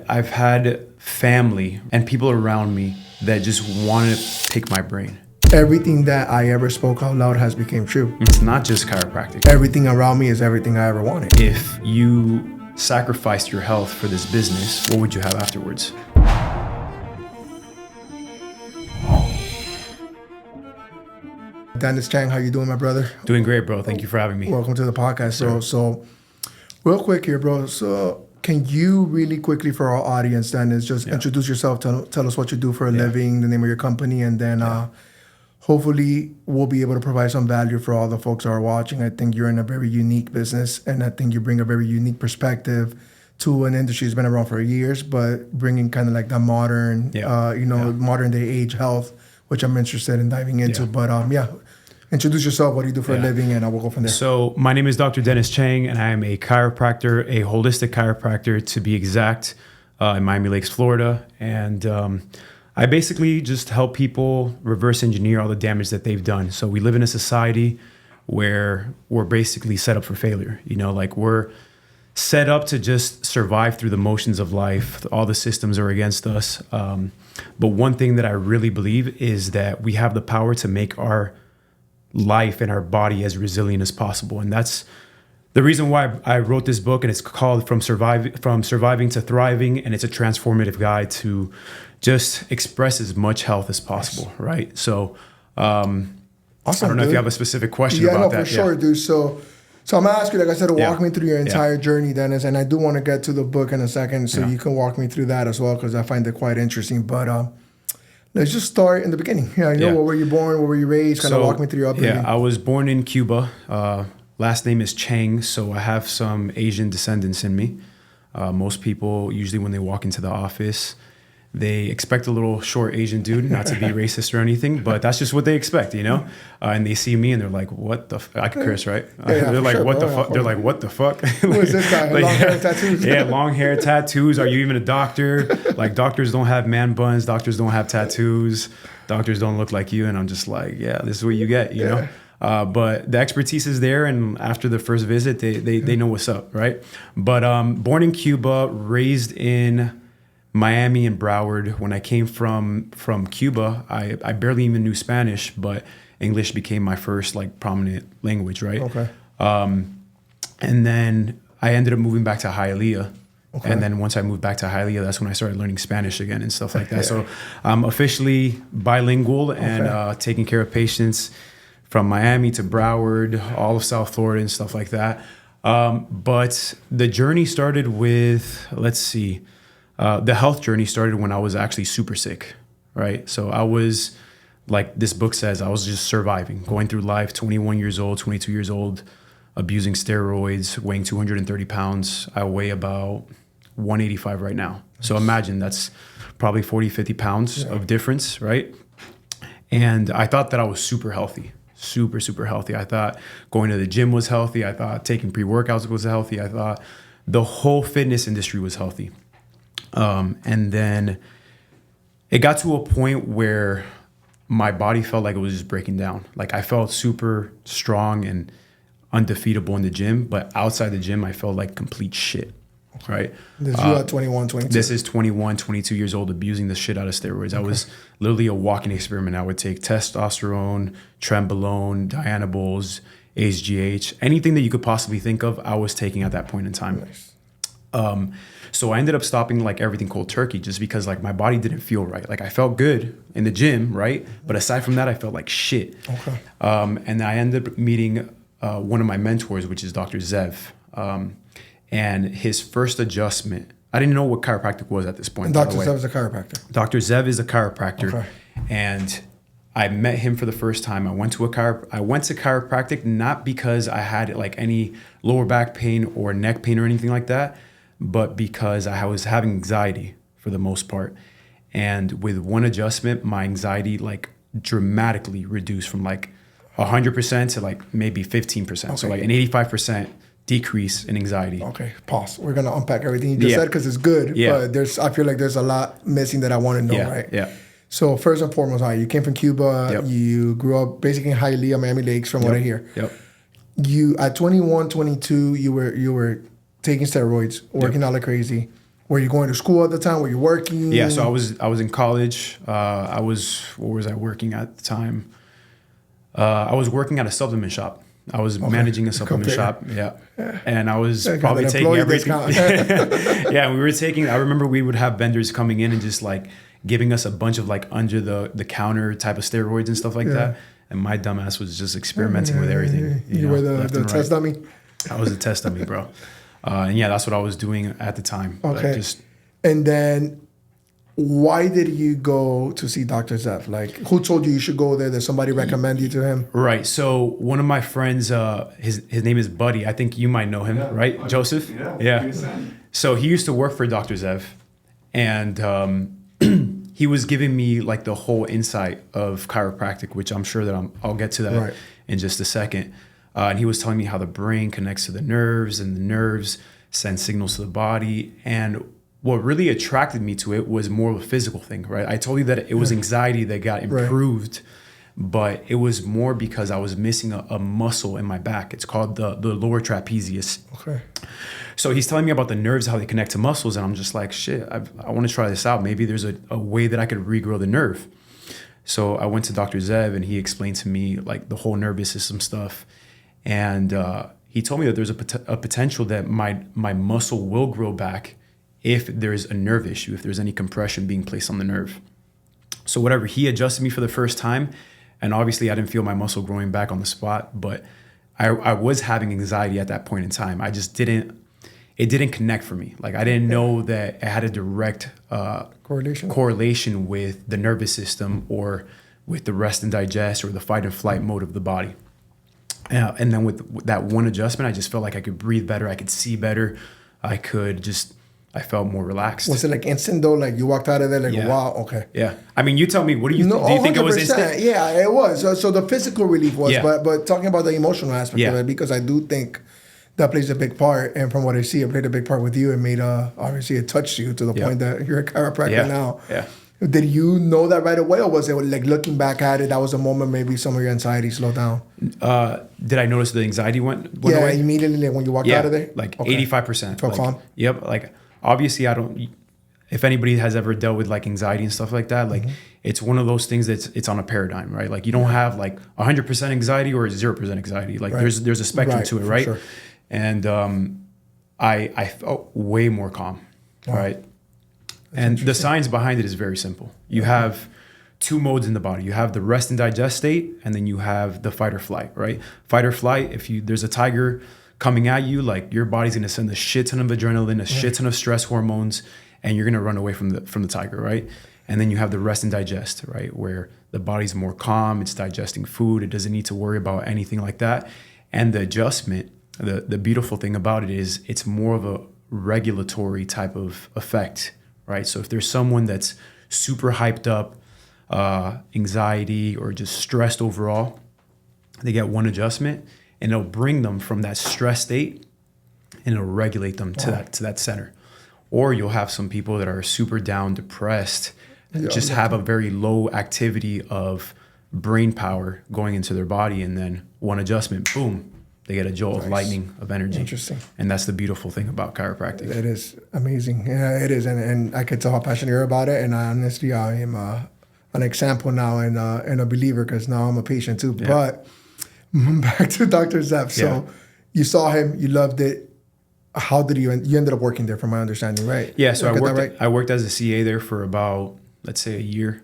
I've had family and people around me that just wanted to pick my brain. Everything that I ever spoke out loud has become true. It's not just chiropractic. Everything around me is everything I ever wanted. If you sacrificed your health for this business, what would you have afterwards? Denis Chang, how you doing, my brother? Doing great, bro. Thank you for having me. Welcome to the podcast. So real quick here, bro. So can you really quickly for our audience, Denis, just introduce yourself, tell us what you do for a living, the name of your company, and then hopefully we'll be able to provide some value for all the folks that are watching. I think you're in a very unique business, and I think you bring a very unique perspective to an industry that's been around for years, but bringing kind of like the modern, modern day age health, which I'm interested in diving into. But introduce yourself, what do you do for a living, and we'll go from there. So my name is Dr. Denis Chang, and I am a chiropractor, a holistic chiropractor to be exact, in Miami Lakes, Florida. And I basically just help people reverse engineer all the damage that they've done. So we live in a society where we're basically set up for failure. You know, like we're set up to just survive through the motions of life. All the systems are against us. But one thing that I really believe is that we have the power to make our life and our body as resilient as possible. And that's the reason why I wrote this book, and it's called From Surviving to Thriving, and it's a transformative guide to just express as much health as possible, right? So awesome, I don't know if you have a specific question about that. For sure, dude. So I'm gonna ask you, like I said, to walk me through your entire journey, Denis, and I do want to get to the book in a second, so you can walk me through that as well, because I find it quite interesting. But let's just start in the beginning. Where were you born? Where were you raised? Kind of walk me through your upbringing. Yeah, I was born in Cuba. Last name is Chang, so I have some Asian descendants in me. Most people, usually when they walk into the office, they expect a little short Asian dude, not to be racist or anything, but that's just what they expect, you know? And they see me and they're like, what the I could curse, right? They're like, what the fuck? They're like, what the fuck? Who is this guy? Long hair, tattoos? Yeah, long hair, tattoos. Are you even a doctor? Like, doctors don't have man buns. Doctors don't have tattoos. Doctors don't look like you. And I'm just like, yeah, this is what you get, you know? But the expertise is there, and after the first visit, they know what's up, right? But born in Cuba, raised in Miami and Broward. When I came from Cuba, I barely even knew Spanish, but English became my first like prominent language, right? Okay. And then I ended up moving back to Hialeah. Okay. And then once I moved back to Hialeah, that's when I started learning Spanish again and stuff like that. So I'm officially bilingual and taking care of patients from Miami to Broward, all of South Florida and stuff like that. But the journey started with, the health journey started when I was actually super sick, right? So I was, like this book says, I was just surviving, going through life, 21 years old, 22 years old, abusing steroids, weighing 230 pounds. I weigh about 185 right now. So imagine that's probably 40, 50 pounds of difference, right? And I thought that I was super healthy. Super, super healthy. I thought going to the gym was healthy. I thought taking pre-workouts was healthy. I thought the whole fitness industry was healthy. And then it got to a point where my body felt like it was just breaking down. Like I felt super strong and undefeatable in the gym, but outside the gym, I felt like complete shit. Right. This is you at 21, 22. This is 21, 22 years old, abusing the shit out of steroids. I was literally a walking experiment. I would take testosterone, trenbolone, Dianabols, HGH, anything that you could possibly think of, I was taking at that point in time. Nice. So I ended up stopping like everything cold turkey just because like my body didn't feel right. Like I felt good in the gym, right? But aside from that, I felt like shit. Okay. And I ended up meeting one of my mentors, which is Dr. Zev. And his first adjustment, I didn't know what chiropractic was at this point. And Dr. Zev is a chiropractor. Dr. Zev is a chiropractor. And I met him for the first time. I went to chiropractic not because I had like any lower back pain or neck pain or anything like that, but because I was having anxiety for the most part. And with one adjustment, my anxiety like dramatically reduced from like 100% to like maybe 15%. Okay. So like an 85% decrease in anxiety. Okay, pause. We're gonna unpack everything you just said because it's good. But I feel like there's a lot missing that I want to know. Right. Yeah. So first and foremost, you came from Cuba. Yep. You grew up basically in Hialeah, Miami Lakes, from what I hear. Yep. You at 21, 22, you were taking steroids, working out like crazy. Were you going to school at the time? Were you working? Yeah, so I was in college. What was I working at the time? I was working at a supplement shop. I was managing a supplement shop. Yeah. And I was probably taking everything. Yeah, we were taking, I remember we would have vendors coming in and just like giving us a bunch of like under the counter type of steroids and stuff like that. And my dumbass was just experimenting with everything. You were the test dummy? I was a test dummy, bro. And yeah, that's what I was doing at the time. Okay. And then why did you go to see Dr. Zev? Like, who told you should go there? Did somebody recommend you to him? Right. So one of my friends, his name is Buddy. I think you might know him, right? Joseph? Yeah. So he used to work for Dr. Zev. And he was giving me like the whole insight of chiropractic, which I'm sure that I'll get to that in just a second. And he was telling me how the brain connects to the nerves and the nerves send signals to the body. And what really attracted me to it was more of a physical thing, right? I told you that it was anxiety that got improved, but it was more because I was missing a muscle in my back. It's called the lower trapezius. Okay. So he's telling me about the nerves, how they connect to muscles, and I'm just like, shit, I want to try this out. Maybe there's a way that I could regrow the nerve. So I went to Dr. Zev, and he explained to me like the whole nervous system stuff, and he told me that there's a potential that my muscle will grow back if there's a nerve issue, if there's any compression being placed on the nerve. So whatever, he adjusted me for the first time, and obviously I didn't feel my muscle growing back on the spot, but I was having anxiety at that point in time. It didn't connect for me. Like I didn't know that it had a direct correlation with the nervous system or with the rest and digest or the fight and flight mode of the body. And then with that one adjustment, I just felt like I could breathe better, I could see better, I felt more relaxed. Was it like instant though? Like you walked out of there like, wow, okay. Yeah. I mean, you tell me, what do you think? Do you think it was instant? Yeah, it was. So the physical relief was, but talking about the emotional aspect of it, because I do think that plays a big part. And from what I see, it played a big part with you. It made, obviously it touched you to the point that you're a chiropractor now. Yeah. Did you know that right away, or was it like looking back at it, that was a moment maybe some of your anxiety slowed down? Did I notice the anxiety went away? Immediately like when you walked out of there? Like 85%. Felt calm? Yep. Like obviously if anybody has ever dealt with like anxiety and stuff like that, like it's one of those things that's it's on a paradigm, right? Like you don't have like 100% anxiety or 0% anxiety. Like there's a spectrum to it, right? Sure. And I felt way more calm, right? And the science behind it is very simple. You have two modes in the body. You have the rest and digest state, and then you have the fight or flight, right? Fight or flight, there's a tiger coming at you, like your body's gonna send a shit ton of adrenaline, a shit ton of stress hormones, and you're gonna run away from the tiger, right? And then you have the rest and digest, right? Where the body's more calm, it's digesting food, it doesn't need to worry about anything like that. And the adjustment, the beautiful thing about it is it's more of a regulatory type of effect, right? So if there's someone that's super hyped up, anxiety or just stressed overall, they get one adjustment and it'll bring them from that stress state and it'll regulate them to that center. Or you'll have some people that are super down, depressed, just have a very low activity of brain power going into their body, and then one adjustment, boom, they get a jolt of lightning of energy. Interesting. And that's the beautiful thing about chiropractic. It is amazing. Yeah, it is. And I could tell how passionate you're about it. And honestly, I am an example now and a believer, because now I'm a patient too. Yeah. But back to Dr. Zev. So you saw him, you loved it. How did you ended up working there, from my understanding, right? Yeah, so I worked as a CA there for about, let's say, a year.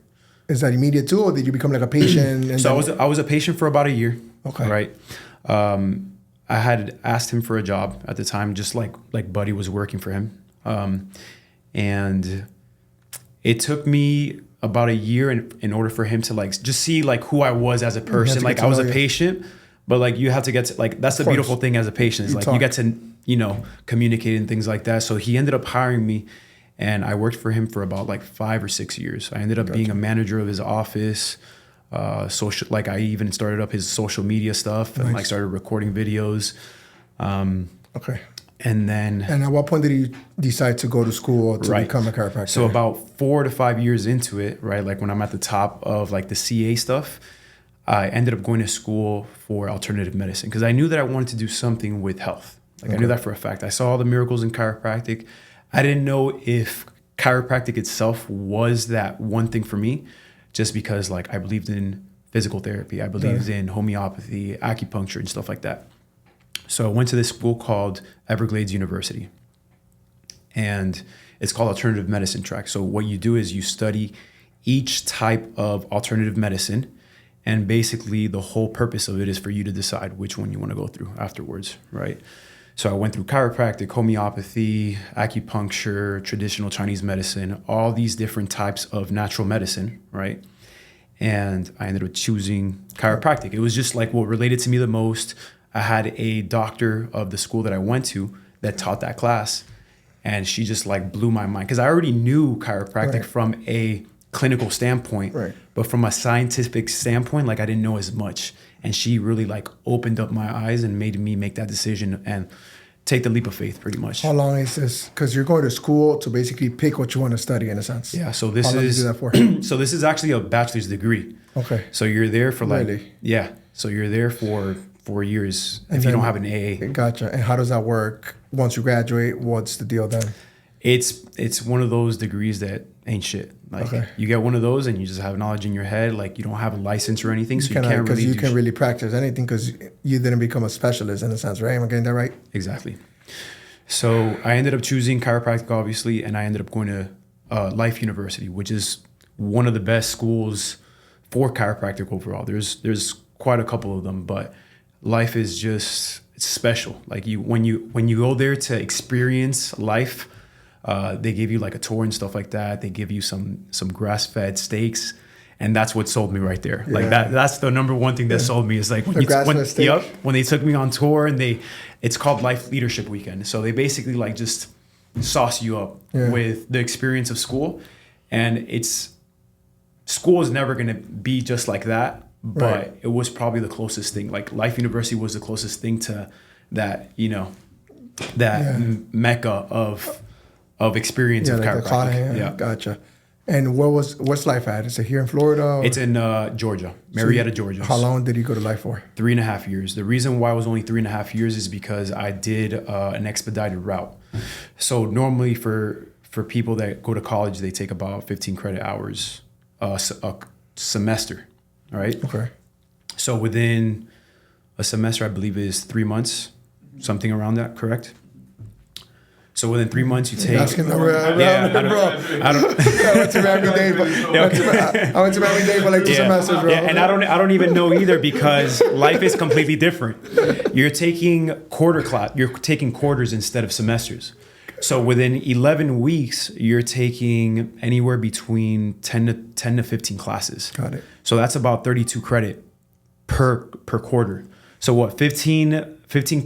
Is that immediate too, or did you become like a patient? And so I was a patient for about a year. Okay. Right. I had asked him for a job at the time, just like Buddy was working for him. And it took me about a year in order for him to like just see like who I was as a person. Like I was a patient, but like you have to get to, like, that's the beautiful thing as a patient, is like you get to, communicate and things like that. So he ended up hiring me, and I worked for him for about like 5 or 6 years. I ended up being a manager of his office. I even started up his social media stuff and like started recording videos. Okay. And at what point did you decide to go to school to become a chiropractor? So about 4 to 5 years into it, right? Like when I'm at the top of like the CA stuff, I ended up going to school for alternative medicine, because I knew that I wanted to do something with health. Like I knew that for a fact. I saw all the miracles in chiropractic. I didn't know if chiropractic itself was that one thing for me, just because like I believed in physical therapy. I believed in homeopathy, acupuncture, and stuff like that. So I went to this school called Everglades University, and it's called alternative medicine track. So what you do is you study each type of alternative medicine, and basically the whole purpose of it is for you to decide which one you want to go through afterwards, right? So I went through chiropractic, homeopathy, acupuncture, traditional Chinese medicine, all these different types of natural medicine, right? And I ended up choosing chiropractic. It was just like what related to me the most. I had a doctor of the school that I went to that taught that class, and she just like blew my mind, because I already knew chiropractic from a clinical standpoint, but from a scientific standpoint, like I didn't know as much. And she really like opened up my eyes and made me make that decision and take the leap of faith, pretty much. How long is this? Because you're going to school to basically pick what you want to study, in a sense. Yeah. So this How long is do you do that for? so this is actually a bachelor's degree. Okay. So you're there for like Really? yeah. So you're there for 4 years if you don't have an AA. Gotcha. And how does that work? Once you graduate, what's the deal then? It's one of those degrees that ain't shit. Like you get one of those and you just have knowledge in your head. Like you don't have a license or anything, so you can't really because you can't really practice anything because you didn't become a specialist, in a sense, right? Am I getting that right? Exactly. So I ended up choosing chiropractic, obviously, and I ended up going to Life University, which is one of the best schools for chiropractic overall. There's quite a couple of them, but Life is just, it's special. Like when you go there to experience Life, they give you like a tour and stuff like that. They give you some grass-fed steaks, and that's what sold me right there. Like that's the number one thing that sold me is like when they took me on tour, and it's called Life Leadership Weekend. So they basically like just sauce you up with the experience of school, and school is never going to be just like that, but it was probably the closest thing. Like Life University was the closest thing to that, mecca of experience of chiropractic. Gotcha. And what's Life at? Is it here in Florida? Or? It's in Georgia, Marietta, Georgia. How long did you go to Life for? 3.5 years. The reason why it was only 3.5 years is because I did an expedited route. So normally for people that go to college, they take about 15 credit hours a semester, all right? Okay. So within a semester, I believe is 3 months, something around that, correct? So within 3 months, you take. Asking bro. I went to Miami Dade for like 2 semesters, bro. Yeah, and I don't even know either, because Life is completely different. You're taking quarters instead of semesters. So within 11 weeks, you're taking anywhere between 10 to 15 classes. Got it. So that's about 32 credit per quarter. So what, 15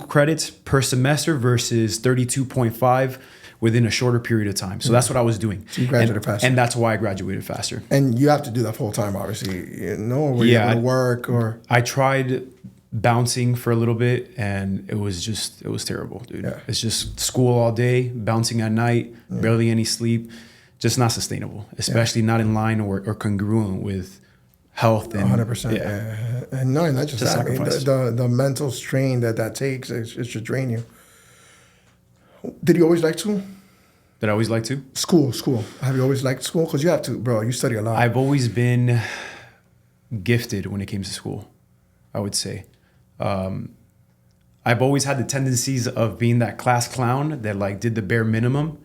credits per semester versus 32.5 within a shorter period of time. So that's what I was doing. So you graduated faster. And that's why I graduated faster. And you have to do that full time, obviously. Or were you able to work? Or I tried bouncing for a little bit, and it was terrible, dude. Yeah. It's just school all day, bouncing at night, barely any sleep. Just not sustainable, especially not in line or congruent with health and 100%. Yeah. And not just that. I mean, the mental strain that takes, it should drain you. Did you always like school? Did I always like to? School. Have you always liked school? Because you have to, bro. You study a lot. I've always been gifted when it came to school, I would say. I've always had the tendencies of being that class clown that like did the bare minimum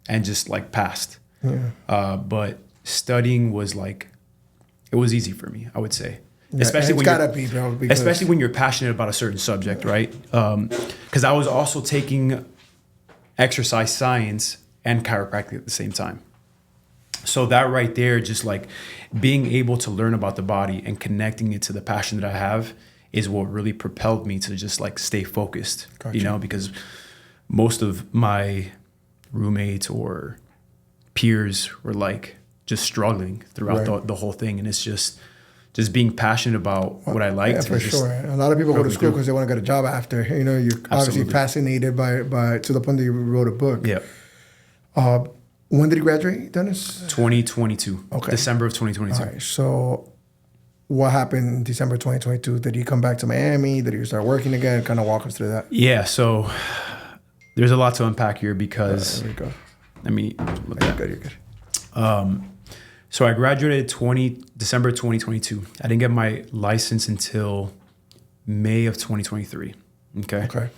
and just like passed. Yeah. But studying was like, it was easy for me, I would say. Yeah, especially when you're passionate about a certain subject, right? Because I was also taking exercise science and chiropractic at the same time. So that right there, just like being able to learn about the body and connecting it to the passion that I have is what really propelled me to just like stay focused, Gotcha. Because most of my roommates or peers were like just struggling throughout the whole thing. And it's just being passionate about what I liked. Yeah, for sure. A lot of people go to school because they want to get a job after. You're obviously fascinated by to the point that you wrote a book. Yeah. When did you graduate, Denis? 2022. Okay. December of 2022. All right. So what happened in December 2022? Did you come back to Miami? Did you start working again? Kind of walk us through that. Yeah. So there's a lot to unpack here because there we go. Let me look at that. You're good. So I graduated December 2022. I didn't get my license until May of 2023. Okay.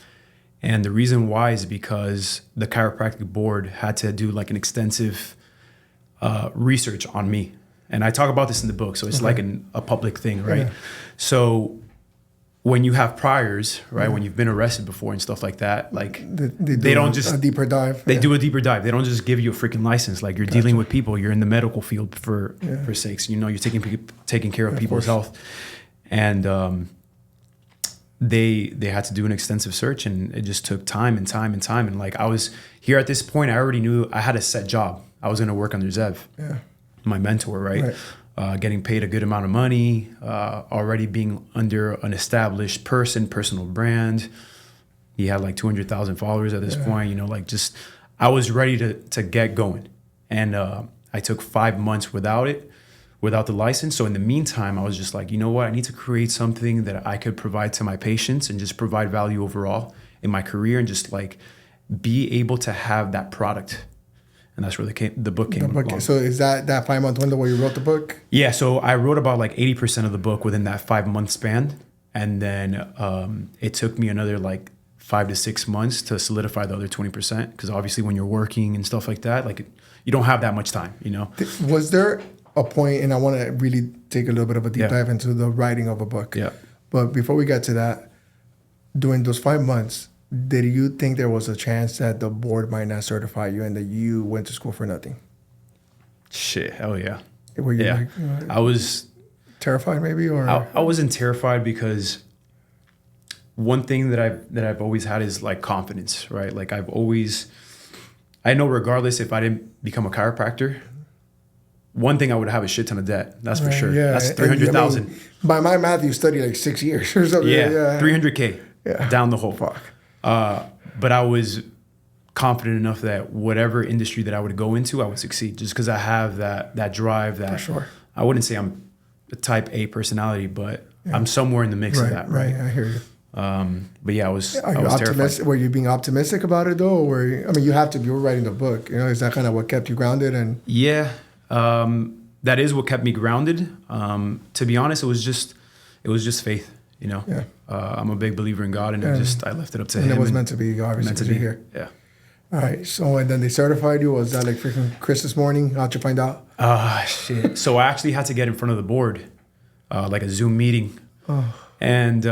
And the reason why is because the chiropractic board had to do like an extensive research on me. And I talk about this in the book. So it's like a public thing, right? Yeah. So when you have priors, right, when you've been arrested before and stuff like that, like they don't just a deeper dive. They do a deeper dive. They don't just give you a freaking license. Like you're dealing with people. You're in the medical field for sakes. You know, you're taking care of people's health, and they had to do an extensive search, and it just took time and time and time. And like I was here at this point, I already knew I had a set job. I was going to work under Zev, my mentor, right? Getting paid a good amount of money, already being under an established personal brand. He had like 200,000 followers at this point, you know, like just, I was ready to get going. And I took 5 months without the license. So in the meantime, I was just like, you know what, I need to create something that I could provide to my patients and just provide value overall in my career and just like be able to have that product. And that's where the book came along. So is that 5 month window where you wrote the book? Yeah. So I wrote about like 80% of the book within that 5 month span. And then it took me another like 5 to 6 months to solidify the other 20%. Because obviously when you're working and stuff like that, like you don't have that much time, you know? Was there a point, and I want to really take a little bit of a deep dive into the writing of a book. Yeah. But before we get to that, during those 5 months, did you think there was a chance that the board might not certify you and that you went to school for nothing? Shit, hell yeah. Were you like, I was terrified maybe, or I wasn't terrified because one thing that I've always had is like confidence, right? Like I know regardless if I didn't become a chiropractor, one thing I would have a shit ton of debt. That's for sure. Yeah. That's 300,000. I mean, by my math, you studied like 6 years or something. Yeah. 300K down the hole. Fuck. But I was confident enough that whatever industry that I would go into, I would succeed just because I have that drive. That for sure. I wouldn't say I'm a type A personality, but I'm somewhere in the mix of that. Right. I hear you. But yeah, I was optimistic? terrified. Were you being optimistic about it though? Or I mean, you have to be. You were writing the book. You know, is that kind of what kept you grounded? And yeah, that is what kept me grounded. To be honest, it was just faith. You know, I'm a big believer in God, and I left it up to Him. And it was meant to be, obviously, because you're here. Yeah. All right. So, and then they certified you. Was that like freaking Christmas morning? How'd you find out? Shit. So I actually had to get in front of the board, like a Zoom meeting. And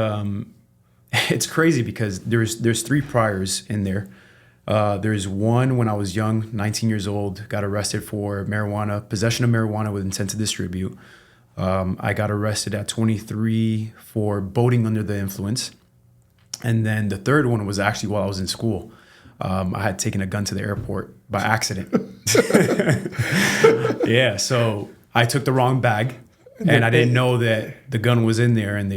it's crazy because there's 3 priors in there. There's one when I was young, 19 years old, got arrested for possession of marijuana with intent to distribute. I got arrested at 23 for boating under the influence. And then the third one was actually while I was in school. I had taken a gun to the airport by accident. Yeah, so I took the wrong bag and I didn't know that the gun was in there, and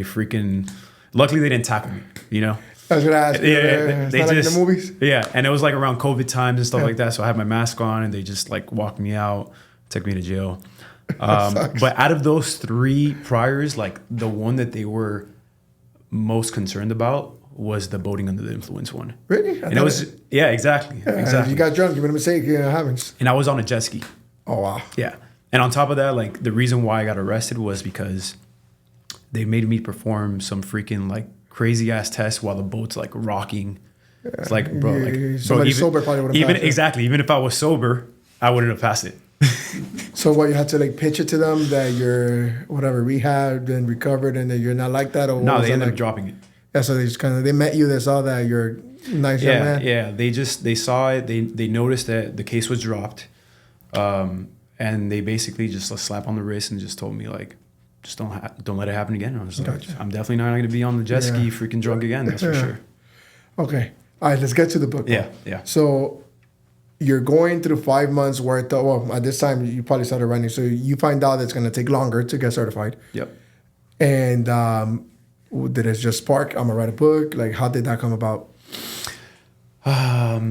luckily they didn't tackle me, you know? I was going to ask you. They just, like in the movies? Yeah, and it was like around COVID times and stuff like that. So I had my mask on and they just like walked me out, took me to jail. But out of those 3 priors, like the one that they were most concerned about was the boating under the influence one. Really? And it was, exactly. If you got drunk, you made a mistake, it happens. And I was on a jet ski. Oh, wow. Yeah. And on top of that, like the reason why I got arrested was because they made me perform some freaking like crazy ass test while the boat's like rocking. It's like, bro, even sober probably would have passed it. Exactly. Even if I was sober, I wouldn't have passed it. So what, you had to like pitch it to them that you're whatever rehabbed and recovered and that you're not like that, or no, they ended up dropping it. Yeah, so they just they met you, they saw that you're a nice young man. Yeah, they saw it, they noticed that the case was dropped, and they basically just a slap on the wrist and just told me like, just don't let it happen again. And I was like, I'm definitely not going to be on the jet ski freaking drunk again. That's for sure. Okay, all right, let's get to the book. Yeah. So you're going through 5 months worth of, well, at this time you probably started running, so you find out it's going to take longer to get certified. Yep. And did it just spark, I'm going to write a book? Like, how did that come about? Let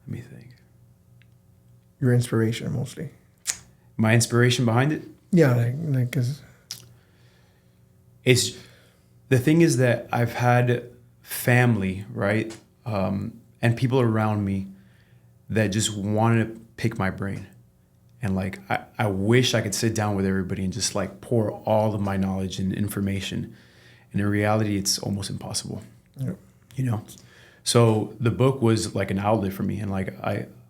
me think. Your inspiration, mostly. My inspiration behind it? Yeah, like, cause it's the thing is that I've had family, right? And people around me that just wanted to pick my brain. And like, I wish I could sit down with everybody and just like pour all of my knowledge and information. And in reality, it's almost impossible, you know? So the book was like an outlet for me. And like,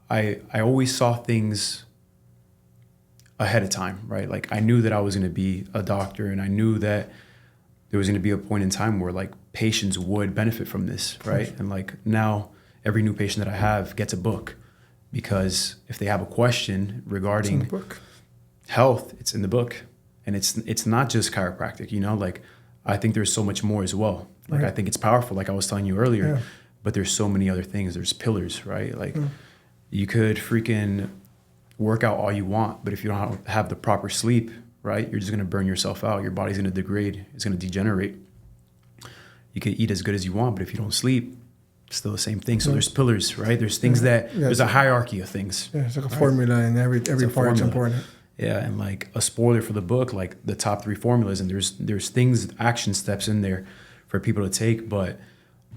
I always saw things ahead of time, right? Like I knew that I was going to be a doctor, and I knew that there was going to be a point in time where like patients would benefit from this, right? And like now every new patient that I have gets a book, because if they have a question regarding health, it's in the book. And it's not just chiropractic, you know, like I think there's so much more as well. Like I think it's powerful, like I was telling you earlier, but there's so many other things. There's pillars, right? Like you could freaking work out all you want, but if you don't have the proper sleep, right, you're just going to burn yourself out. Your body's going to degrade. It's going to degenerate. You can eat as good as you want, but if you don't sleep, it's still the same thing. So there's pillars, right? There's things there's a hierarchy of things. Yeah, it's like a formula, and every part is important. Yeah, and like a spoiler for the book, like the top 3 formulas, and there's things, action steps in there for people to take, but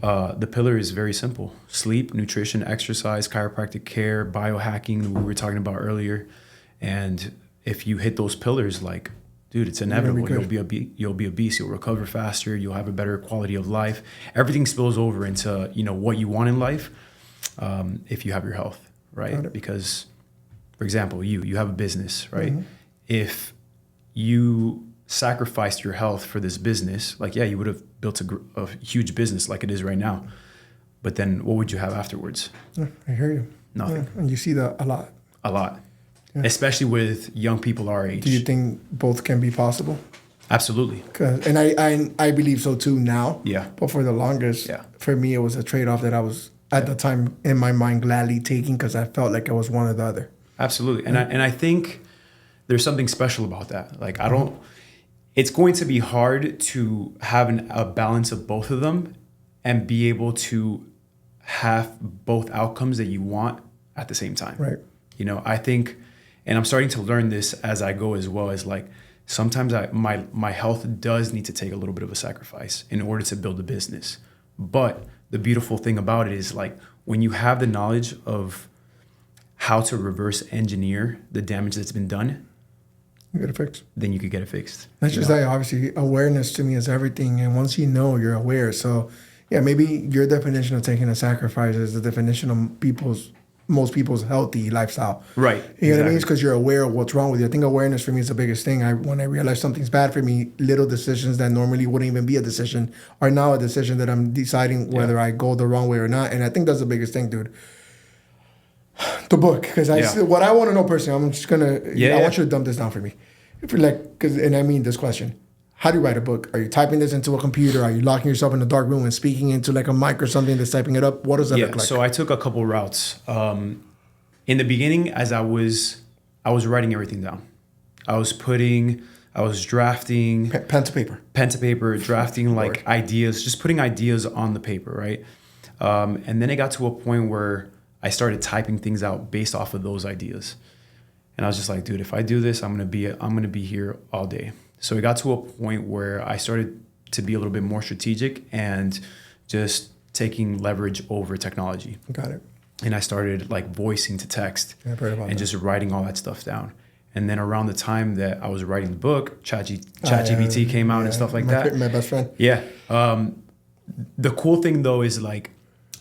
the pillar is very simple: sleep, nutrition, exercise, chiropractic care, biohacking, we were talking about earlier. And if you hit those pillars, like, dude, it's inevitable. You'll be a beast. You'll recover faster. You'll have a better quality of life. Everything spills over into, you know, what you want in life, if you have your health, right? Because, for example, you have a business, right? If you sacrificed your health for this business, like, yeah, you would have built a huge business like it is right now. But then what would you have afterwards? I hear you. Nothing. And you see that a lot. A lot. Yeah. Especially with young people our age. Do you think both can be possible? Absolutely. And I believe so too now. Yeah. But for the longest, for me, it was a trade-off that I was at the time in my mind gladly taking, because I felt like I was one or the other. Absolutely. And I think there's something special about that. Like it's going to be hard to have a balance of both of them and be able to have both outcomes that you want at the same time. Right. You know, I think, and I'm starting to learn this as I go as well, as like sometimes my health does need to take a little bit of a sacrifice in order to build a business. But the beautiful thing about it is, like, when you have the knowledge of how to reverse engineer the damage that's been done, you get it fixed. Then you could get it fixed. That's just like, obviously, awareness to me is everything. And once you know, you're aware. So yeah, maybe your definition of taking a sacrifice is the definition of most people's healthy lifestyle. Right. You know what I mean? It's because you're aware of what's wrong with you. I think awareness for me is the biggest thing. When I realize something's bad for me, little decisions that normally wouldn't even be a decision are now a decision that I'm deciding whether I go the wrong way or not. And I think that's the biggest thing, dude. The book, because what I want to know personally, I'm just gonna. I want you to dump this down for me. If you're like, and I mean this question: how do you write a book? Are you typing this into a computer? Are you locking yourself in a dark room and speaking into like a mic or something that's typing it up? What does that look like? So I took a couple routes. In the beginning, as I was writing everything down. I was drafting pen to paper, drafting like ideas, just putting ideas on the paper, right? And then it got to a point where I started typing things out based off of those ideas. And I was just like, dude, if I do this, I'm gonna be here all day. So it got to a point where I started to be a little bit more strategic and just taking leverage over technology. Got it. And I started like voicing to text and just writing all that stuff down. And then around the time that I was writing the book, ChatGPT came out and stuff like that. My best friend. Yeah. The cool thing though is, like,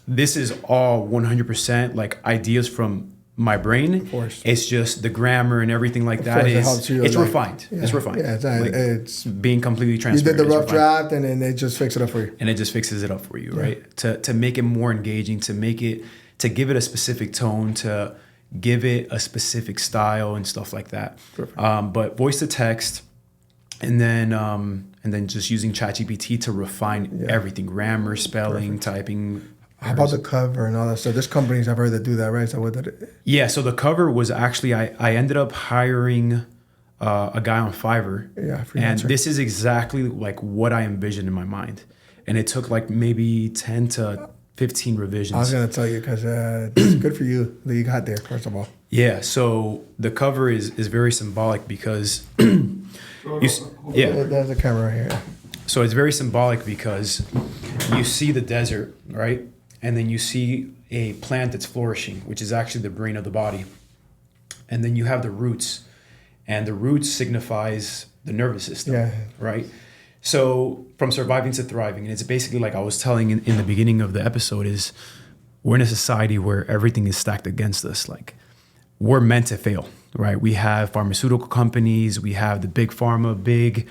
this is all 100% like ideas from my brain. Of course. It's just the grammar and everything like that it's refined. Yeah. It's refined. Yeah, it's being completely transparent. You did the rough draft and then it just fixes it up for you. And it just fixes it up for you, right? To make it more engaging, to give it a specific tone, to give it a specific style and stuff like that. But voice to text, and then just using ChatGPT to refine everything: grammar, spelling, typing. How about the cover and all that stuff? There's companies I've heard that do that, right? So what did it? Yeah. So the cover was actually I ended up hiring a guy on Fiverr. Yeah. And this is exactly like what I envisioned in my mind, and it took like maybe 10 to 15 revisions. I was gonna tell you, because it's good for you that you got there, first of all. Yeah. So the cover is very symbolic because there's a camera right here. So it's very symbolic because you see the desert, right? And then you see a plant that's flourishing, which is actually the brain of the body. And then you have the roots, and the roots signifies the nervous system, right? So from surviving to thriving, and it's basically like I was telling in the beginning of the episode, is we're in a society where everything is stacked against us. Like, we're meant to fail, right? We have pharmaceutical companies, we have the big pharma, big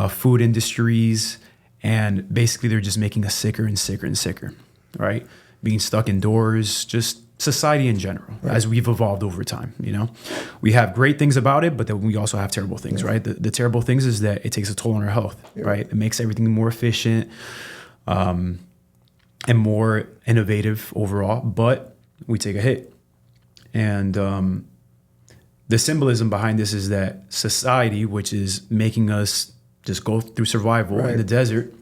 food industries, and basically they're just making us sicker and sicker and sicker, right? Being stuck indoors, just society in general, as we've evolved over time, you know? We have great things about it, but then we also have terrible things, right? The terrible things is that it takes a toll on our health, right? It makes everything more efficient and more innovative overall, but we take a hit. And the symbolism behind this is that society, which is making us just go through survival in the desert,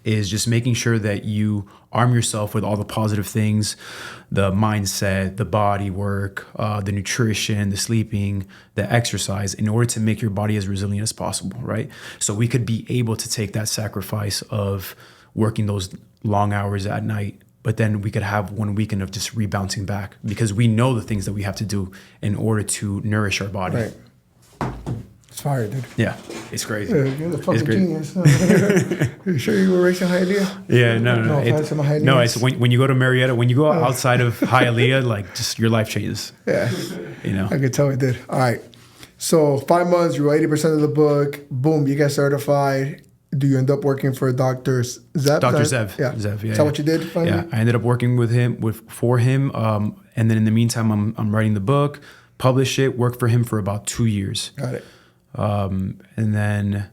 is just making sure that you arm yourself with all the positive things, the mindset, the body work, the nutrition, the sleeping, the exercise, in order to make your body as resilient as possible, right? So we could be able to take that sacrifice of working those long hours at night, but then we could have one weekend of just rebounding back because we know the things that we have to do in order to nourish our body. Right. It's fire, dude. Yeah, it's crazy. You're the fucking genius. You sure you were raised in Hialeah? Yeah, no. It's when you go to Marietta, when you go outside of Hialeah, like, just your life changes. Yeah. You know? I could tell it did. All right. So 5 months, you wrote 80% of the book. Boom, you get certified. Do you end up working for Dr. Zev? Dr. Zev. Yeah. Zev, yeah. Is that what you did finally? Yeah, I ended up working for him. And then in the meantime, I'm writing the book, publish it, work for him for about 2 years. Got it. And then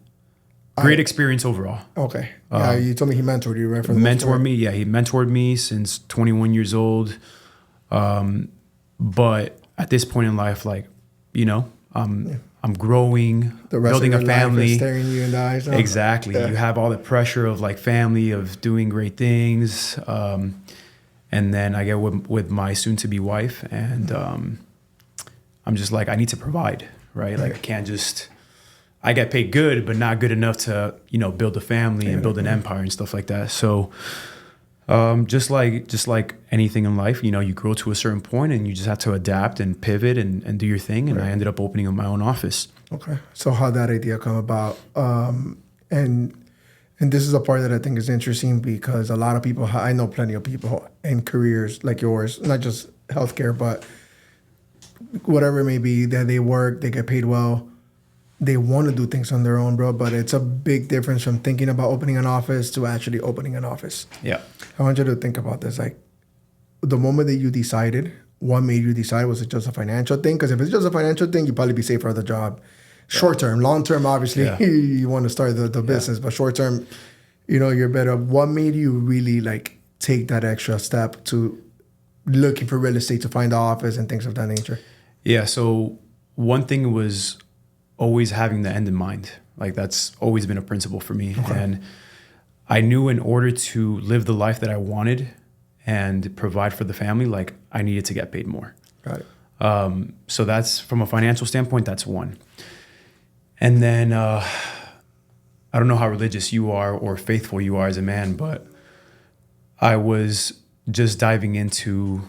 great experience overall. Okay. You told me he mentored you, right? He mentored me since 21 years old. But at this point in life, like, you know, I'm growing, building a family. Staring you in the eyes. Exactly. Yeah. You have all the pressure of like family, of doing great things. And then I get with my soon-to-be wife, and I'm just like, I need to provide, right? Like, I can't just, I get paid good, but not good enough to, you know, build a family and build an empire and stuff like that. So just like anything in life, you know, you grow to a certain point and you just have to adapt and pivot and do your thing. And I ended up opening up my own office. Okay. So how'd that idea come about? And this is a part that I think is interesting because a lot of people, I know plenty of people in careers like yours, not just healthcare, but whatever it may be, that they work, they get paid well. They want to do things on their own, bro, but it's a big difference from thinking about opening an office to actually opening an office. Yeah. I want you to think about this. Like, the moment that you decided, what made you decide? Was it just a financial thing? Because if it's just a financial thing, you'd probably be safer at the job. Short term. Long term, obviously, you want to start the business. But short term, you know, you're better. What made you really, like, take that extra step to looking for real estate to find the office and things of that nature? Yeah, so one thing was always having the end in mind. Like, that's always been a principle for me. Okay. And I knew in order to live the life that I wanted and provide for the family, like, I needed to get paid more. Got it. So that's, from a financial standpoint, that's one. And then I don't know how religious you are or faithful you are as a man, but I was just diving into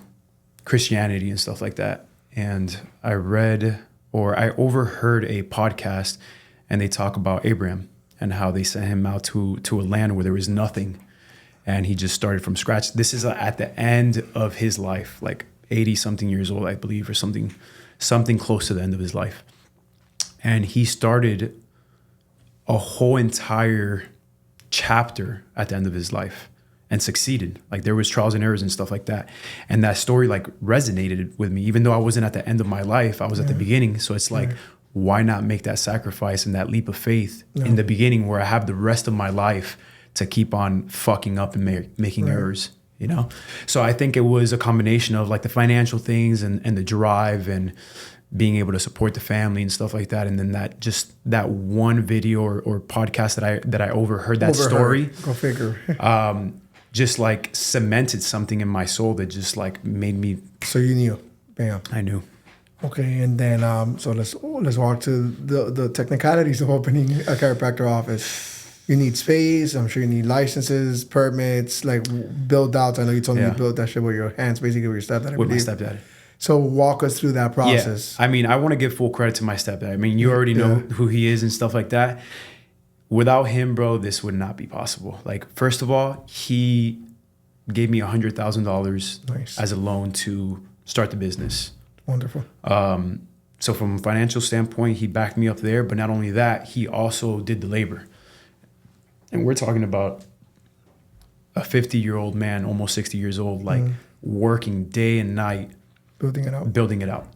Christianity and stuff like that. And I read, or I overheard a podcast, and they talk about Abraham and how they sent him out to a land where there was nothing, and he just started from scratch. This is at the end of his life, like 80 something years old, I believe, or something close to the end of his life. And he started a whole entire chapter at the end of his life and succeeded. Like, there was trials and errors and stuff like that. And that story, like, resonated with me, even though I wasn't at the end of my life, I was at the beginning. So it's like, why not make that sacrifice and that leap of faith in the beginning, where I have the rest of my life to keep on fucking up and making errors, you know? So I think it was a combination of, like, the financial things and the drive and being able to support the family and stuff like that. And then that one video or podcast that I overheard that story. Go figure. Just like cemented something in my soul that just like made me. So you knew. Bam. I knew. Okay, and then so let's walk to the technicalities of opening a chiropractor office. you need space. I'm sure you need licenses, permits, like build out. I know you told me you built that shit with your hands, basically with your stepdad. With my stepdad. So walk us through that process. Yeah. I mean, I want to give full credit to my stepdad. I mean, you already know who he is and stuff like that. Without him, bro, this would not be possible. Like, first of all, he gave me $100,000 as a loan to start the business. Wonderful. So from a financial standpoint, he backed me up there. But not only that, he also did the labor. And we're talking about a 50-year-old man, almost 60 years old, like working day and night. Building it out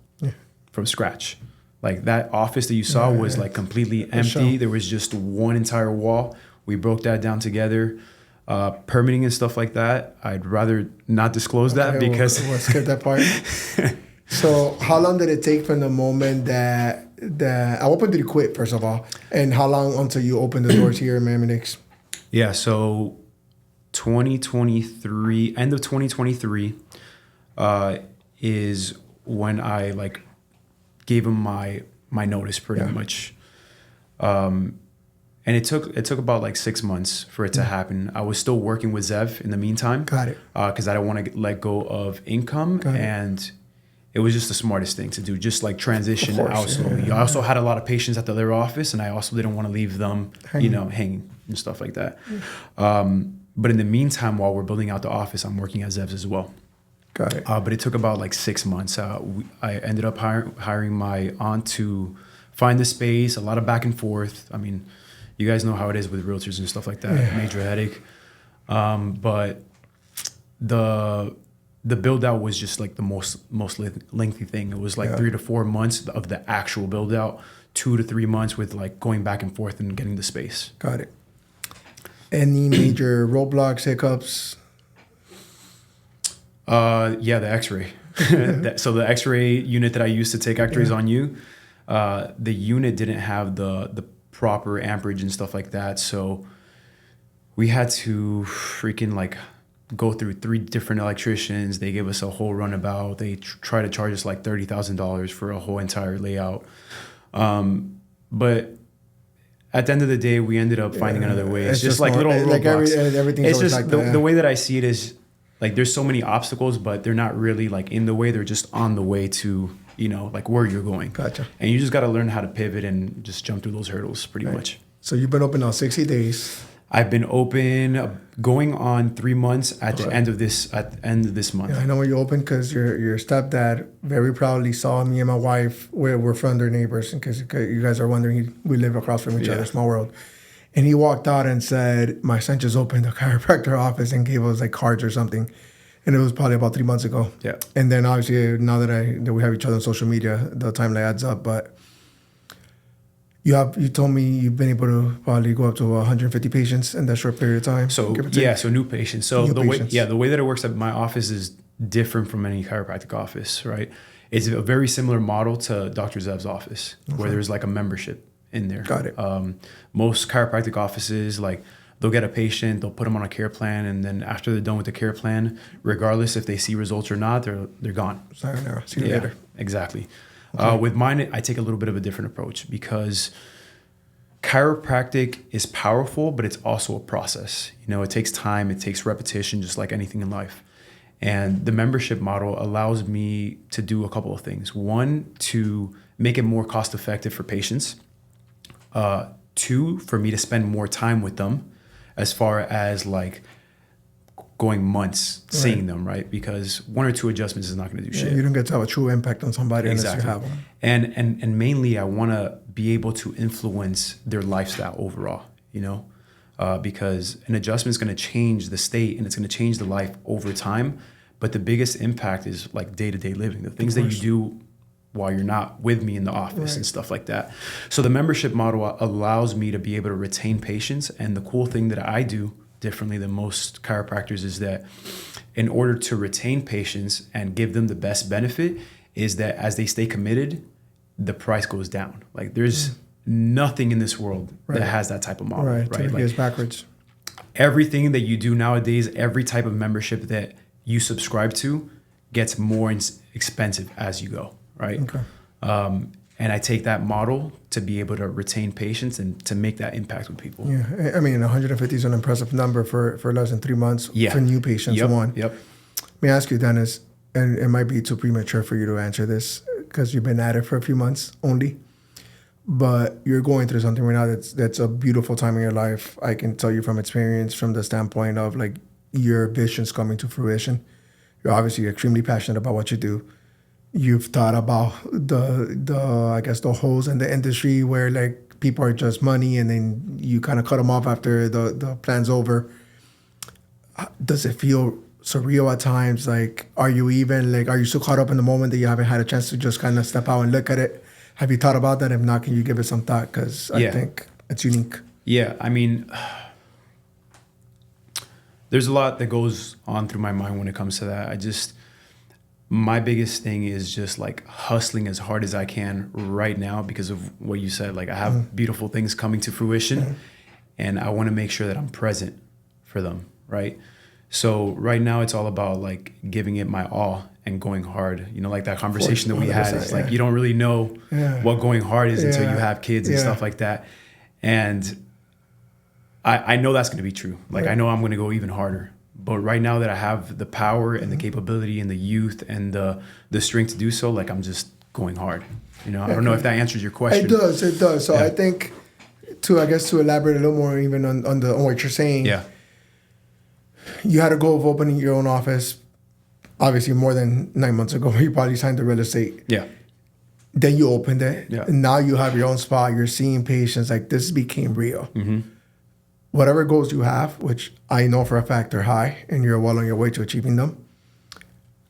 from scratch. Like that office that you saw was like completely empty. There was just one entire wall. We broke that down together. Permitting and stuff like that, I'd rather not disclose that because we'll skip that part. So how long did it take from the moment that I opened to quit, first of all, and how long until you opened the doors here in Miami Lakes? Yeah, so 2023, end of 2023, is when I like gave him my notice pretty much. And it took about like 6 months for it to happen. I was still working with Zev in the meantime. Got it. Because I don't want to let go of income. And it was just the smartest thing to do, just like transition out slowly. I also had a lot of patients at the other office, and I also didn't want to leave them, hanging and stuff like that. But in the meantime, while we're building out the office, I'm working at Zev's as well. Got it. But it took about like 6 months. I ended up hiring my aunt to find the space, a lot of back and forth. I mean, you guys know how it is with realtors and stuff like that, major headache. But the build out was just like the most lengthy thing. It was like 3 to 4 months of the actual build out, 2 to 3 months with like going back and forth and getting the space. Got it. Any major roadblocks, hiccups? The X-ray. So the X-ray unit that I used to take X-rays on you, the unit didn't have the proper amperage and stuff like that. So we had to freaking like go through 3 different electricians. They gave us a whole runabout. They tried to charge us like $30,000 for a whole entire layout. But at the end of the day, we ended up finding another way. It's just like little roadblocks. Everything's just like the way that I see it is like there's so many obstacles, but they're not really like in the way. They're just on the way to, like where you're going. Gotcha. And you just got to learn how to pivot and just jump through those hurdles pretty much. So you've been open now 60 days. I've been open going on 3 months at the end of this month. Yeah, I know when you opened because your stepdad very proudly saw me and my wife. We're friend or neighbors, because you guys are wondering, we live across from each other, small world. And he walked out and said, my son just opened a chiropractor office and gave us like cards or something. And it was probably about 3 months ago. Yeah. And then obviously now that we have each other on social media, the timeline adds up. But you told me you've been able to probably go up to 150 patients in that short period of time. So so new patients. So the way that it works at my office is different from any chiropractic office, right? It's a very similar model to Dr. Zev's office, where there's like a membership in there. Got it. Most chiropractic offices, like they'll get a patient, they'll put them on a care plan, and then after they're done with the care plan, regardless if they see results or not, they're gone. Sayonara. See you later. Exactly. Okay. With mine, I take a little bit of a different approach because chiropractic is powerful, but it's also a process. It takes time, it takes repetition, just like anything in life. And the membership model allows me to do a couple of things. One, to make it more cost effective for patients. 2, for me to spend more time with them, as far as like going months seeing them, right? Because 1 or 2 adjustments is not going to do shit. You don't get to have a true impact on somebody unless you have one. And mainly, I want to be able to influence their lifestyle overall, because an adjustment is going to change the state and it's going to change the life over time. But the biggest impact is like day-to-day living, the things that you do while you're not with me in the office and stuff like that. So the membership model allows me to be able to retain patients. And the cool thing that I do differently than most chiropractors is that in order to retain patients and give them the best benefit is that as they stay committed, the price goes down. Like there's nothing in this world that has that type of model. Right. Like, it's backwards. Everything that you do nowadays, every type of membership that you subscribe to gets more expensive as you go. Right. Okay. And I take that model to be able to retain patients and to make that impact with people. Yeah, I mean, 150 is an impressive number for less than 3 months for new patients. Yep. One. Yep. Let me ask you, Dennis, and it might be too premature for you to answer this because you've been at it for a few months only, but you're going through something right now that's a beautiful time in your life. I can tell you from experience, from the standpoint of like your vision's coming to fruition. You're obviously extremely passionate about what you do. You've thought about the I guess the holes in the industry where like people are just money and then you kind of cut them off after the plan's over. Does it feel surreal at times? Like, are you so caught up in the moment that you haven't had a chance to just kind of step out and look at it? Have you thought about that? If not, can you give it some thought? Because I think it's unique. Yeah, I mean, there's a lot that goes on through my mind when it comes to that. My biggest thing is just like hustling as hard as I can right now because of what you said. Like I have beautiful things coming to fruition and I want to make sure that I'm present for them, right? So right now it's all about like giving it my all and going hard. You know, like that conversation that we had, it's like you don't really know what going hard is until you have kids and stuff like that. And I know that's going to be true. Like I know I'm going to go even harder. But right now that I have the power and the capability and the youth and the strength to do so, like I'm just going hard. You know, I don't know if that answers your question. It does. So I think to elaborate a little more even on what you're saying. Yeah. You had a goal of opening your own office, obviously more than 9 months ago. You probably signed the real estate. Yeah. Then you opened it. Yeah. And now you have your own spot. You're seeing patients. Like this became real. Mm-hmm. Whatever goals you have, which I know for a fact are high, and you're well on your way to achieving them.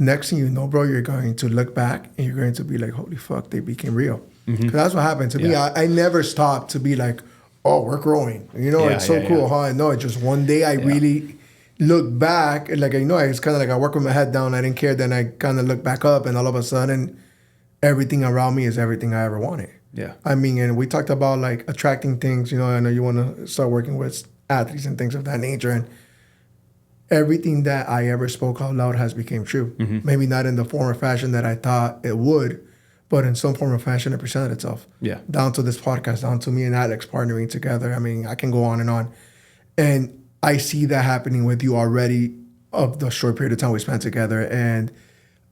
Next thing you know, bro, you're going to look back and you're going to be like, holy fuck, they became real. Because that's what happened to me. I never stopped to be like, oh, we're growing. You know, it's so cool. Huh? No, it's just one day I really look back, like, you know, it's kind of like I work with my head down. I didn't care. Then I kind of look back up and all of a sudden everything around me is everything I ever wanted. Yeah. I mean, and we talked about like attracting things, you know, I know you want to start working with athletes and things of that nature. And everything that I ever spoke out loud has become true. Mm-hmm. Maybe not in the form or fashion that I thought it would, but in some form or fashion it presented itself. Yeah. Down to this podcast, down to me and Alex partnering together. I mean, I can go on. And I see that happening with you already of the short period of time we spent together. And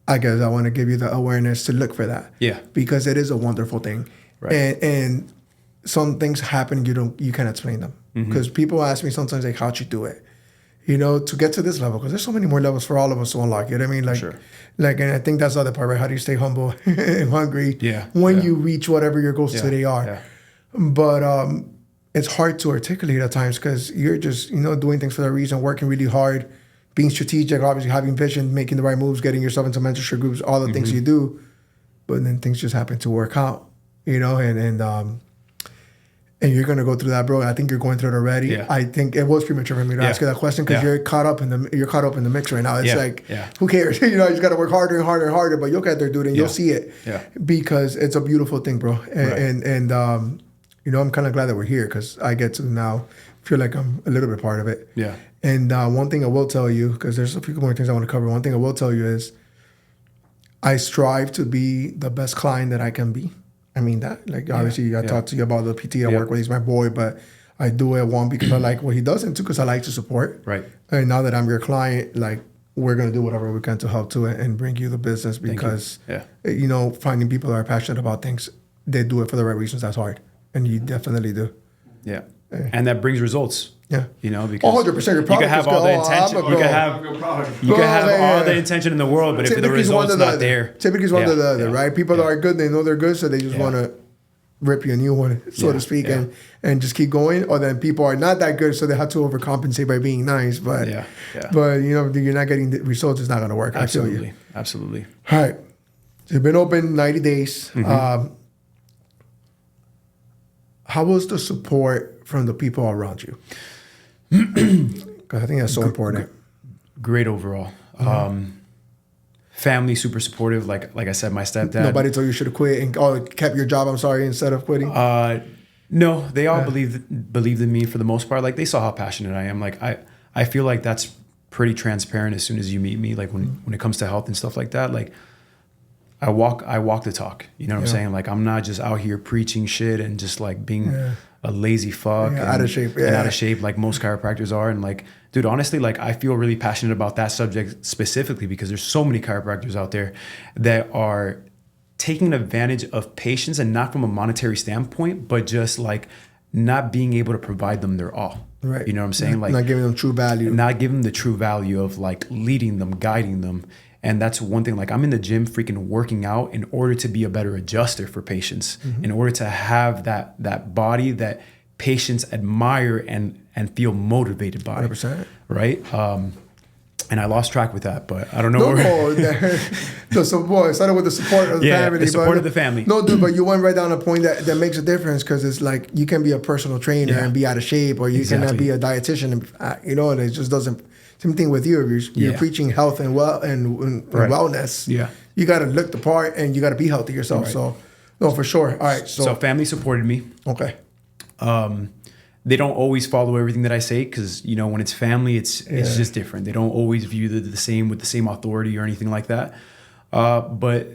I guess I want to give you the awareness to look for that. Yeah. Because it is a wonderful thing. Right. And some things happen, you can't explain them. Because people ask me sometimes, like, how'd you do it? You know, to get to this level, because there's so many more levels for all of us to unlock. You know what I mean? Like, sure. Like, and I think that's the other part, right? How do you stay humble and hungry when you reach whatever your goals today are? Yeah. But it's hard to articulate at times because you're just, you know, doing things for that reason, working really hard, being strategic, obviously having vision, making the right moves, getting yourself into mentorship groups, all the things you do. But then things just happen to work out, you know, and you're gonna go through that, bro. I think you're going through it already. Yeah. I think it was premature for me to ask you that question because you're caught up in the mix right now. It's like, who cares? You know, you just gotta work harder and harder and harder. But you'll get there, dude, and you'll see it. Yeah. Because it's a beautiful thing, bro. And you know, I'm kind of glad that we're here because I get to now feel like I'm a little bit part of it. Yeah. And one thing I will tell you, because there's a few more things I want to cover. One thing I will tell you is I strive to be the best client that I can be. I mean that. Like, obviously, I talked to you about the PT I work with. He's my boy, but I do it, one, because I like what he does, and two, because I like to support. Right. And now that I'm your client, like, we're going to do whatever we can to help to it and bring you the business because, you know, finding people that are passionate about things, they do it for the right reasons. That's hard. And you definitely do. Yeah. And that brings results. Yeah. You know, because 100% your product, you can have all the intention. You can have all the intention in the world, but if the result's not there. Typically it's one to the other, right? People that are good, they know they're good, so they just want to rip you a new one, so to speak, and just keep going. Or then people are not that good, so they have to overcompensate by being nice. But but you know, you're not getting the results, it's not going to work. Absolutely. I feel you. Absolutely. All right. So you've been open 90 days. How was the support from the people around you? Because I think that's so important. Great overall. Family super supportive. Like I said, my stepdad. Nobody told you should have quit and kept your job. I'm sorry, instead of quitting. No, they all believed in me for the most part. Like they saw how passionate I am. Like I feel like that's pretty transparent as soon as you meet me. Like when it comes to health and stuff like that. Like I walk the talk. You know what I'm saying? Like, I'm not just out here preaching shit and just like being a lazy fuck and out of shape. and out of shape like most chiropractors are. And like, dude, honestly, like I feel really passionate about that subject specifically because there's so many chiropractors out there that are taking advantage of patients, and not from a monetary standpoint, but just like not being able to provide them their all. Right. You know what I'm saying? Like not giving them true value. Not giving them the true value of like leading them, guiding them. And that's one thing, like I'm in the gym freaking working out in order to be a better adjuster for patients, in order to have that body that patients admire and feel motivated by. 100%. Right? And I lost track with that, but I don't know. So boy, it started with the support of the family. The support of the family. No, dude, but you went right down a point that makes a difference, because it's like you can be a personal trainer and be out of shape, or you cannot be a dietitian, and it just doesn't. Same thing with you. If you're preaching health and wellness, you got to look the part and you got to be healthy yourself. Right. So, no, for sure. All right. So family supported me. Okay. They don't always follow everything that I say, because when it's family, it's just different. They don't always view the same with the same authority or anything like that. But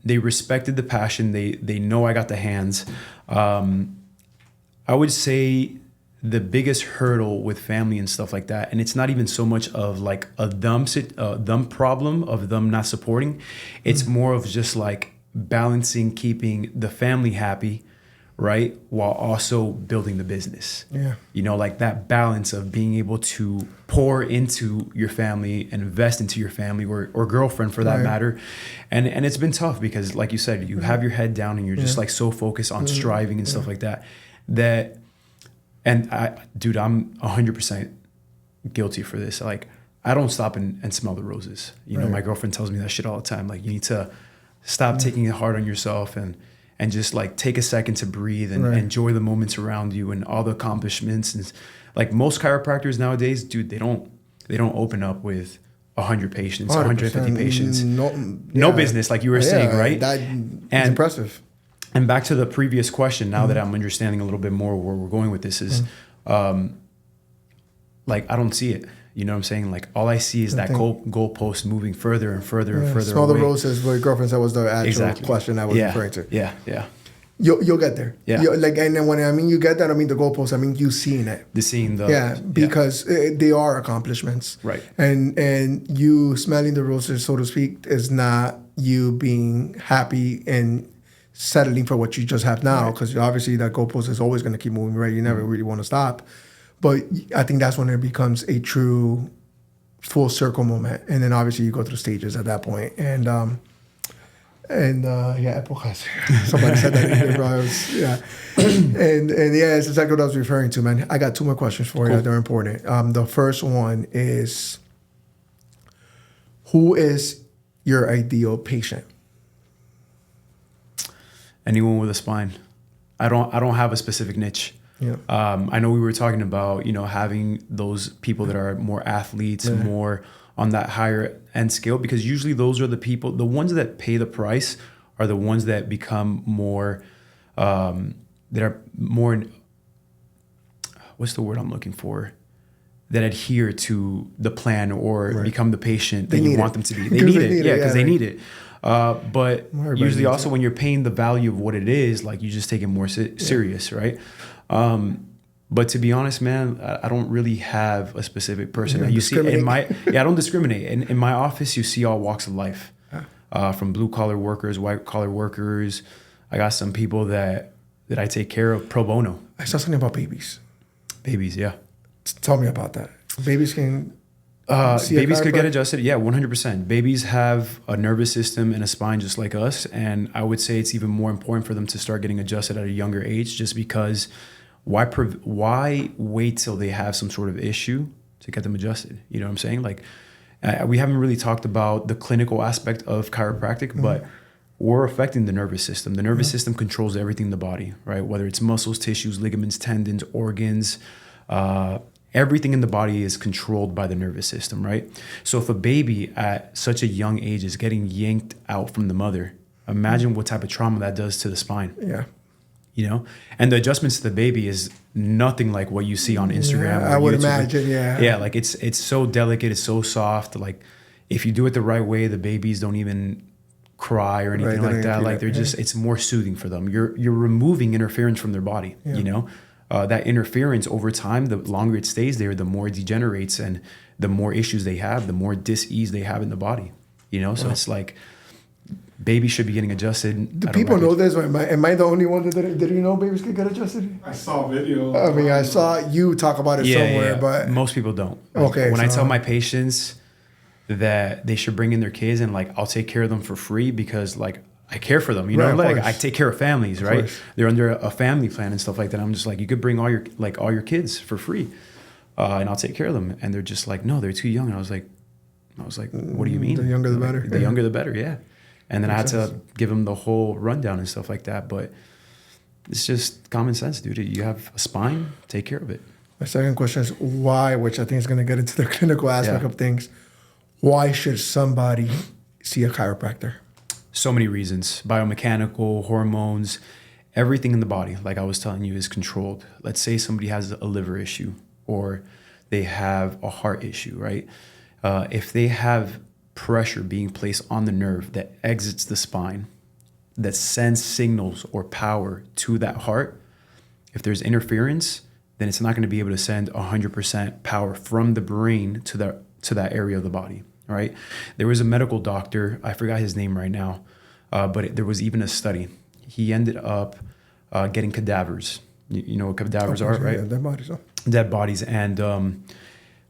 they respected the passion. They know I got the hands. I would say the biggest hurdle with family and stuff like that, and it's not even so much of like a them problem of them not supporting. It's more of just like balancing, keeping the family happy, right, while also building the business. Like that balance of being able to pour into your family and invest into your family or girlfriend for that matter. And it's been tough because, like you said, you have your head down and you're just like so focused on striving and stuff like that. And I'm 100% guilty for this. Like, I don't stop and smell the roses. My girlfriend tells me that shit all the time. Like, you need to stop taking it hard on yourself and just like take a second to breathe and enjoy the moments around you and all the accomplishments. And like most chiropractors nowadays, dude, they don't open up with 100 patients, 150 patients. No business, like you were saying, right? That's impressive. And back to the previous question, now that I'm understanding a little bit more where we're going with this is, like, I don't see it. You know what I'm saying? Like, all I see is that goalpost moving further and further and further smell away. the roses. What your girlfriend said was the actual question I was referring to. Yeah. You'll get there. Yeah. And then when I mean you get that, I mean the goalpost. I mean you seeing it. Because they are accomplishments. Right. And you smelling the roses, so to speak, is not you being happy and settling for what you just have now, because obviously that goalpost is always going to keep moving, right? You never really want to stop. But I think that's when it becomes a true full circle moment. And then obviously you go through stages at that point. And épocas. Somebody said that in here, bro. And it's exactly what I was referring to, man. I got two more questions for you. They're important. The first one is, who is your ideal patient? Anyone with a spine. I don't have a specific niche. I know we were talking about, having those people that are more athletes, more on that higher end scale, because usually those are the people, the ones that pay the price are the ones that become more, that are more, what's the word I'm looking for? That adhere to the plan or become the patient that you want them to be. They need it. Yeah, because they need it. But usually also when you're paying the value of what it is, like you just take it more serious, right? But to be honest, man, I don't really have a specific person. You see in my, I don't discriminate. In my office, you see all walks of life, from blue collar workers, white collar workers. I got some people that I take care of pro bono. I saw something about babies. Babies, yeah. Tell me about that. Babies can... babies could get adjusted. Yeah, 100%. Babies have a nervous system and a spine just like us. And I would say it's even more important for them to start getting adjusted at a younger age, just because why wait till they have some sort of issue to get them adjusted? You know what I'm saying? Like, we haven't really talked about the clinical aspect of chiropractic, but we're affecting the nervous system. The nervous system controls everything in the body, right? Whether it's muscles, tissues, ligaments, tendons, organs, everything in the body is controlled by the nervous system, right? So if a baby at such a young age is getting yanked out from the mother, imagine what type of trauma that does to the spine. Yeah. And the adjustments to the baby is nothing like what you see on Instagram. I would imagine, Yeah, like it's so delicate, it's so soft. Like if you do it the right way, the babies don't even cry or anything like that. Like they're just, it's more soothing for them. You're removing interference from their body, you know? That interference over time, the longer it stays there, the more it degenerates, and the more issues they have, the more dis-ease they have in the body, you know? So it's like, babies should be getting adjusted. Do people know this? Or am I the only one that did you know babies could get adjusted? I saw a video. I mean, I saw you talk about it somewhere, but most people don't. Like, okay. When I tell my patients that they should bring in their kids, and like I'll take care of them for free because like I care for them, you know, like I take care of families, right? They're under a family plan and stuff like that. I'm just like, you could bring all your kids for free, and I'll take care of them. And they're just like, no, they're too young. And I was like, what do you mean? The younger the better. The younger the better, yeah. And then I had to give them the whole rundown and stuff like that. But it's just common sense, dude. You have a spine, take care of it. My second question is why, which I think is going to get into the clinical aspect of things. Why should somebody see a chiropractor? So many reasons. Biomechanical, hormones, everything in the body, like I was telling you, is controlled. Let's say somebody has a liver issue or they have a heart issue, right? If they have pressure being placed on the nerve that exits the spine, that sends signals or power to that heart, if there's interference, then it's not going to be able to send 100% power from the brain to that area of the body, right? There was a medical doctor, I forgot his name right now, but there was even a study. He ended up getting cadavers. You know what cadavers are, right? Yeah, dead bodies. Dead bodies. And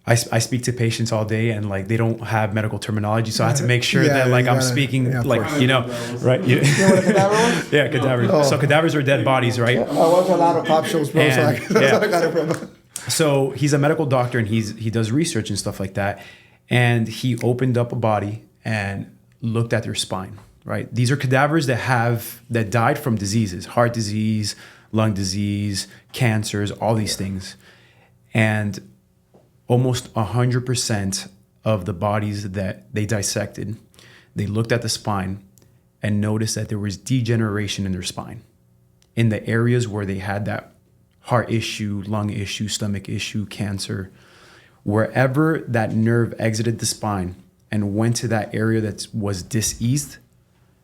I speak to patients all day, and like they don't have medical terminology, so I have to make sure that like I'm speaking like, you know, right? You know what a cadaver was? Yeah, cadavers. Oh. So cadavers are dead bodies, right? I watch a lot of pop shows, bro. And, so I got it from. So he's a medical doctor, and he does research and stuff like that. And he opened up a body and looked at their spine, right? These are cadavers that died from diseases, heart disease, lung disease, cancers, all these things. And almost 100% of the bodies that they dissected, they looked at the spine and noticed that there was degeneration in their spine. In the areas where they had that heart issue, lung issue, stomach issue, cancer, wherever that nerve exited the spine and went to that area that was diseased,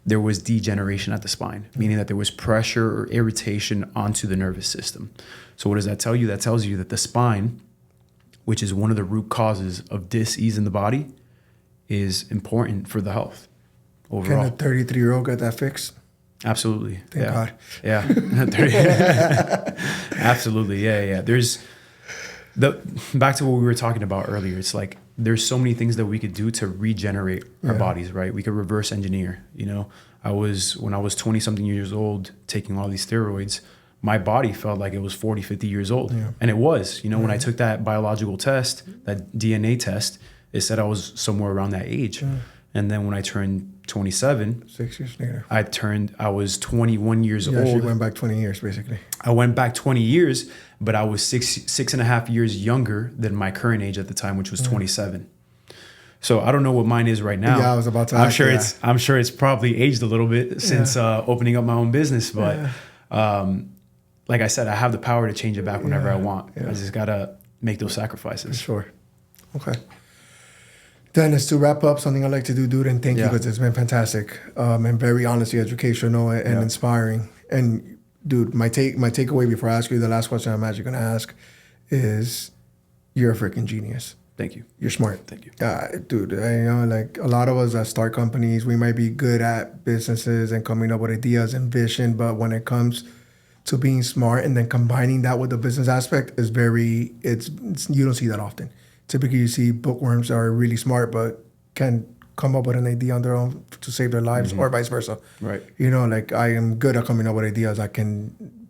there was degeneration at the spine, meaning that there was pressure or irritation onto the nervous system. So what does that tell you? That tells you that the spine, which is one of the root causes of dis-ease in the body, is important for the health overall. Can a 33-year-old get that fixed? Absolutely. Thank God. Yeah. Absolutely. Yeah. There's back to what we were talking about earlier. It's like there's so many things that we could do to regenerate our bodies, right? We could reverse engineer. You know, when I was 20 something years old taking all these steroids, my body felt like it was 40, 50 years old. Yeah. And it was, you know, when I took that biological test, that DNA test, it said I was somewhere around that age. Yeah. And then when I turned 27, 6 years later, I was 21 years old. You went back 20 years, basically. I went back 20 years, but I was six and a half years younger than my current age at the time, which was 27. So I don't know what mine is right now. Yeah, I was about to ask you that. I'm sure it's probably aged a little bit since opening up my own business, but like I said, I have the power to change it back whenever I want. I just gotta make those sacrifices. For sure. Okay. Dennis, to wrap up, something I'd like to do, dude, and thank you because it's been fantastic and very honestly educational and inspiring. And dude, my takeaway before I ask you the last question I'm actually gonna ask is, you're a freaking genius. Thank you. You're smart. Thank you. Dude, like a lot of us that start companies, we might be good at businesses and coming up with ideas and vision, but when it comes to being smart and then combining that with the business aspect is it's you don't see that often. Typically you see bookworms that are really smart but can come up with an idea on their own to save their lives or vice versa. Right. You know, like I am good at coming up with ideas.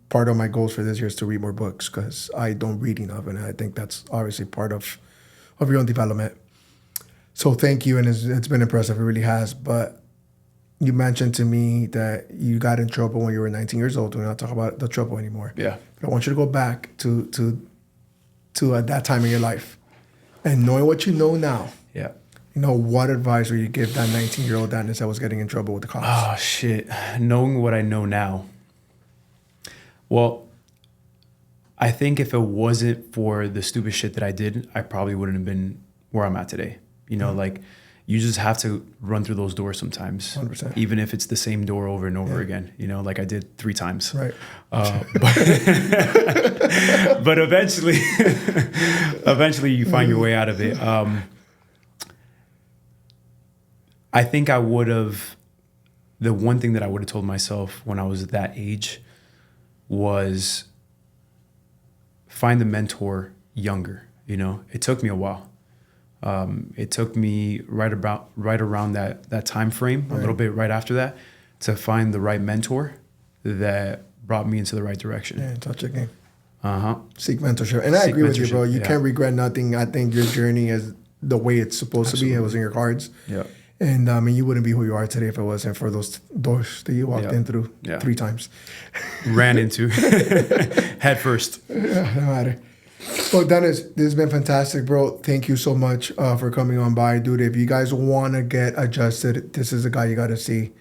Part of my goals for this year is to read more books because I don't read enough, and I think that's obviously part of your own development. So thank you, and it's been impressive. It really has. But you mentioned to me that you got in trouble when you were 19 years old. We're not talking about the trouble anymore. Yeah. But I want you to go back to at that time in your life, and knowing what you know now. Yeah. You know, what advice would you give that 19-year-old Dennis that was getting in trouble with the cops? Oh shit! Knowing what I know now. Well, I think if it wasn't for the stupid shit that I did, I probably wouldn't have been where I'm at today. You know, like you just have to run through those doors sometimes, 100%. even if it's the same door over and over again, you know, like I did 3 times. Right. But eventually, you find your way out of it. I think the one thing that I would have told myself when I was at that age was find a mentor younger. You know, it took me a while. It took me right around that time frame, a little bit right after that, to find the right mentor that brought me into the right direction. Yeah, touch again. Seek mentorship. And I agree with you, bro. You can't regret nothing. I think your journey is the way it's supposed to be. It was in your cards. Yeah. And I mean, you wouldn't be who you are today if it wasn't for those doors that you walked in through 3 times. Ran into head first. Yeah, no matter. Well, Denis, this has been fantastic, bro. Thank you so much for coming on by, dude. If you guys want to get adjusted, this is a guy you got to see.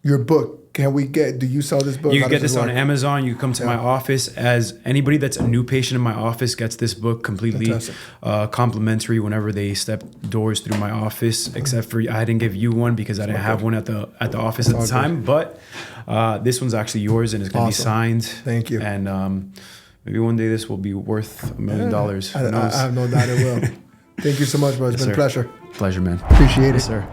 Your book. Do you sell this book? You can get this on Amazon. You come to my office. As anybody that's a new patient in my office gets this book completely complimentary whenever they step doors through my office, except for I didn't give you one because I didn't have one at the office at the time. But this one's actually yours and it's going to be signed. Thank you. And maybe one day this will be worth $1 million. I have no doubt it will. Thank you so much, bro. It's been a pleasure. Pleasure, man. Appreciate it. Yes, sir.